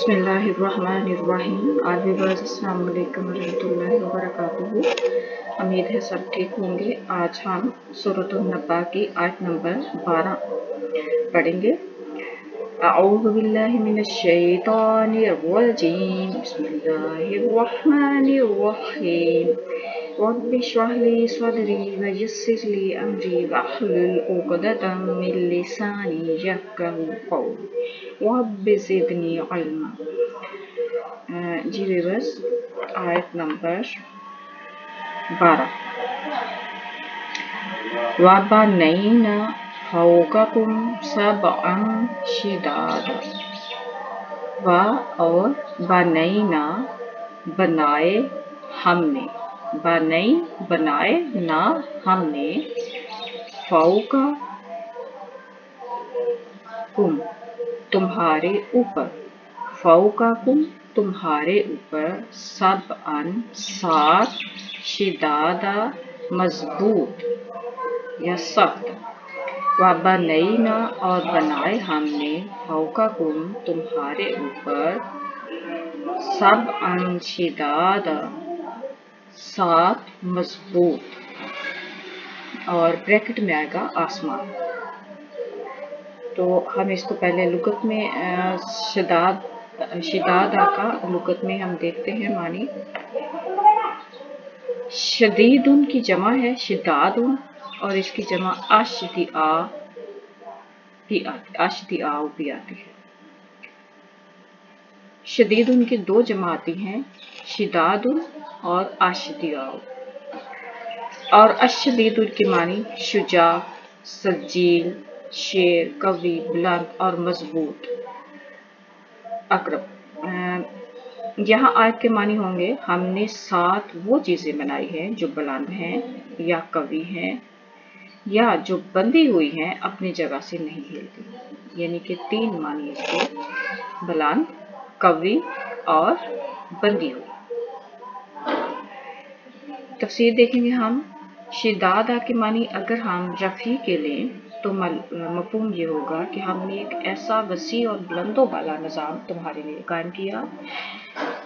बिस्मिल्लाहिर्रहमानिर्रहीम। अस्सलाम वालेकुम रहमतुल्लाहि व बरकातुहू। उम्मीद है सब ठीक होंगे। आज हम सूरतुन नबा की आयत नंबर 12 पढ़ेंगे। अऊज़ु बिल्लाहि मिनश शैतानिर रजीम। बिस्मिल्लाहिर्रहमानिर्रहीम। रब्बि इश्रह ली सदरी व यस्सिर ली अमरी वहलुल उक़दतम मिन लिसानी यफ़क़हू क़ौली रब्बि ज़िदनी इल्मा। जी व्यूअर्स, आयत नंबर 12। वबनैना फ़ौक़कुम सबअन शिदादा। व और बनैना बनाए हमने, बनई बनाए ना हमने, फ़ौक़ा कुम तुम्हारे ऊपर, फ़ौक़कुम तुम्हारे ऊपर, सबअन सात, शिदादा मजबूत या सख्त। वबनैना और बनाए हमने, फ़ौक़कुम तुम्हारे ऊपर, सबअन शिदादा सात मजबूत, और ब्रैकेट में आएगा आसमान। तो हम इसको पहले लुगत में शिदादा का लुगत में हम देखते हैं मानी। शदीदुन की जमा है शिदादुन, और इसकी जमा अशदिआ भी आती है। शदीदुन की दो जमा आती हैं, शिदादुन और अशदिआ। और अशदीदुन की मानी शुजा, सजील, शेर, कवि, बुलंद और मजबूत, अकरब। यहाँ आयत के मानी होंगे, हमने सात वो चीज़ें बनाई हैं जो बुलंद हैं या कवि हैं या जो बंधी हुई हैं, अपनी जगह से नहीं हिलती। यानी कि तीन मानी इसके, बुलंद, कवि और बंधी हुई। तफसीर देखेंगे हम। शिदादा के मानी अगर हम रफ़ी के लें तो मफ़हूम ये होगा कि हमने एक ऐसा वसी और बुलंदों वाला निज़ाम तुम्हारे लिए कायम किया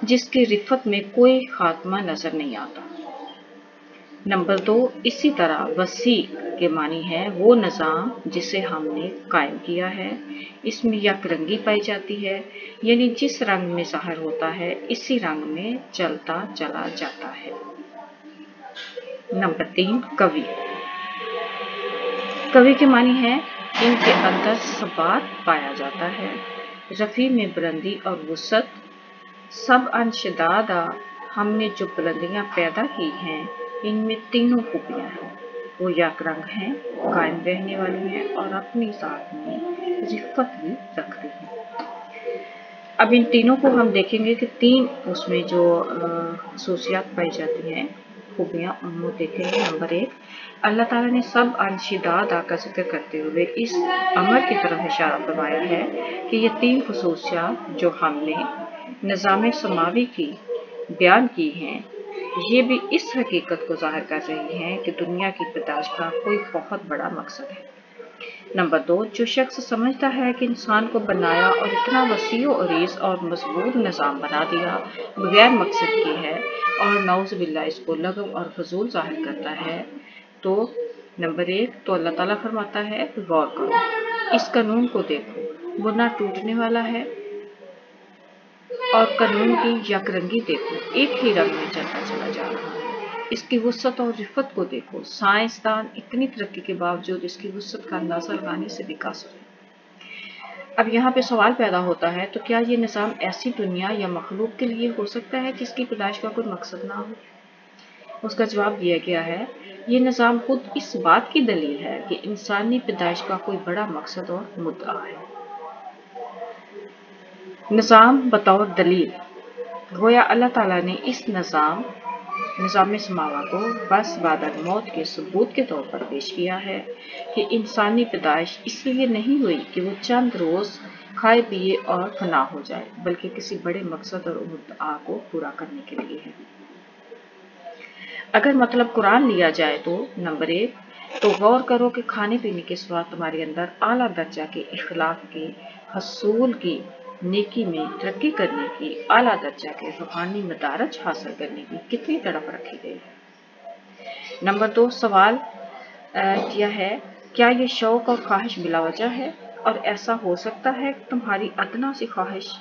जिसकी रिफ़त में कोई खात्मा नज़र नहीं आता। नंबर 2, इसी तरह वसी के मानी है वो निज़ाम जिसे हमने कायम किया है, इसमें यकरंगी पाई जाती है, यानी जिस रंग में ज़ाहिर होता है इसी रंग में चलता चला जाता है। नंबर 3, कवि। कवि के मानी है इनके अंदर सबात पाया जाता है, रफ़ी में बुलंदी और वुसअत। सब अनशदादा, हमने जो बुलंदियाँ पैदा की हैं इनमें तीनों खूबियाँ हैं। वो यकरंग हैं, कायम रहने वाली हैं और अपनी ज़ात में रिफ़त भी रखती हैं। अब इन तीनों को हम देखेंगे कि तीन उसमें जो खसूसियात पाई जाती हैं, खूबियाँ, उनको देखेंगे। नंबर 1, अल्लाह ताला ने सब अनशिदादा का जिक्र करते हुए इस अमर की तरफ इशारा फरमाया है कि ये तीन खसूसियात जो हमने निज़ाम समावी की बयान की हैं, ये भी इस हकीकत को ज़ाहिर कर रही हैं कि दुनिया की पैदाइश का कोई बहुत बड़ा मकसद है। नंबर 2, जो शख्स समझता है कि इंसान को बनाया और इतना वसीअ अरीज़ और मजबूत निज़ाम बना दिया बगैर मकसद के है और नऊज़ बिल्लाह इसको लगव और फजूल ज़ाहिर करता है, तो नंबर 1, तो अल्लाह ताला फरमाता है गौर करो, इस कानून को देखो, वो ना टूटने वाला है, और कानून की यकरंगी देखो, एक ही रंग में चलता चला जा रहा है। इसकी वुसअत और रिफ़त को देखो, साइंसदान इतनी तरक्की के बावजूद इसकी वुसअत का अंदाज़ा लगाने से भी कासिर है। अब यहाँ पे सवाल पैदा होता है, तो क्या ये निज़ाम ऐसी दुनिया या मखलूक के लिए हो सकता है जिसकी पैदाइश का कोई मकसद ना हो? उसका जवाब दिया गया है, ये निज़ाम खुद इस बात की दलील है कि इंसानी पैदाइश का कोई बड़ा मकसद और मुद्दा है। निज़ाम बतौर दलील, गोया अल्लाह ताला ने इस निज़ाम समावा को बस बादल मौत के सबूत के तौर पर पेश किया है कि इंसानी पैदाइश इसलिए नहीं हुई कि वो चंद रोज़ खाए पिए और फना हो जाए, बल्कि किसी बड़े मकसद और मुद्दा को पूरा करने के लिए है। अगर मतलब कुरान लिया जाए तो नंबर 1, तो गौर करो कि खाने पीने के सिवा तुम्हारे अंदर आला दर्जा के इखलाक के हसूल की नेकी में तरक्की करने की, आला दर्जा के रूहानी मदारज हासिल करने की कितनी तड़प रखी गई है। नंबर 2 सवाल किया है, क्या ये शौक और ख्वाहिश बिलावजह है, और ऐसा हो सकता है कि तुम्हारी अदना सी ख्वाहिश,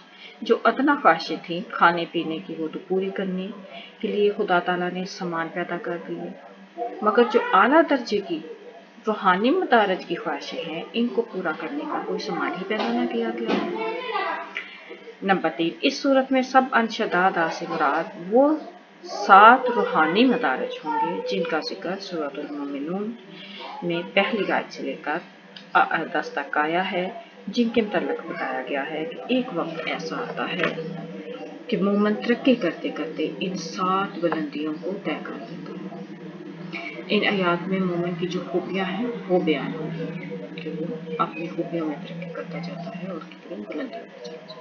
जो अदना ख्वाहिशें थी खाने पीने की, वो तो पूरी करने के लिए खुदा ताला ने सामान पैदा कर दिए, मगर जो आला दर्जे की रूहानी मदारज की ख्वाहिशें हैं, इनको पूरा करने का कोई सामान ही पैदा न किया गया है। नंबर 3 इस सूरत में सब अंशदादा से मुराद वो 7 रूहानी मदारज होंगे जिनका जिक्र सूरतुल मोमिनून में पहली आयत से लेकर 10 तक आया है, जिनके मुतल्लिक बताया गया है कि एक वक्त ऐसा आता है कि मोमिन तरक्की करते करते इन 7 बुलंदियों को तय कर देते हैं। इन आयात में मोमिन की जो खूबियां हैं वो बयान हुई हैं कि वो अपनी खूबियों में तरक्की करता जाता है और कितनी बुलंदियों में चला जाता है।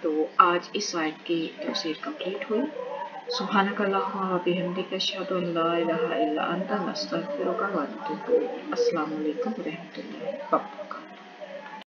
तो आज इस आयत की तफसीर कंप्लीट हुई। सुब्हानक अल्लाहुम्मा व बिहम्दिक अशहदु अन ला इलाहा इल्ला अंता नस्तगफिरुका व नतूबु इलैक। अस्सलामु अलैकुम व रहमतुल्लाहि व बरकातुहू।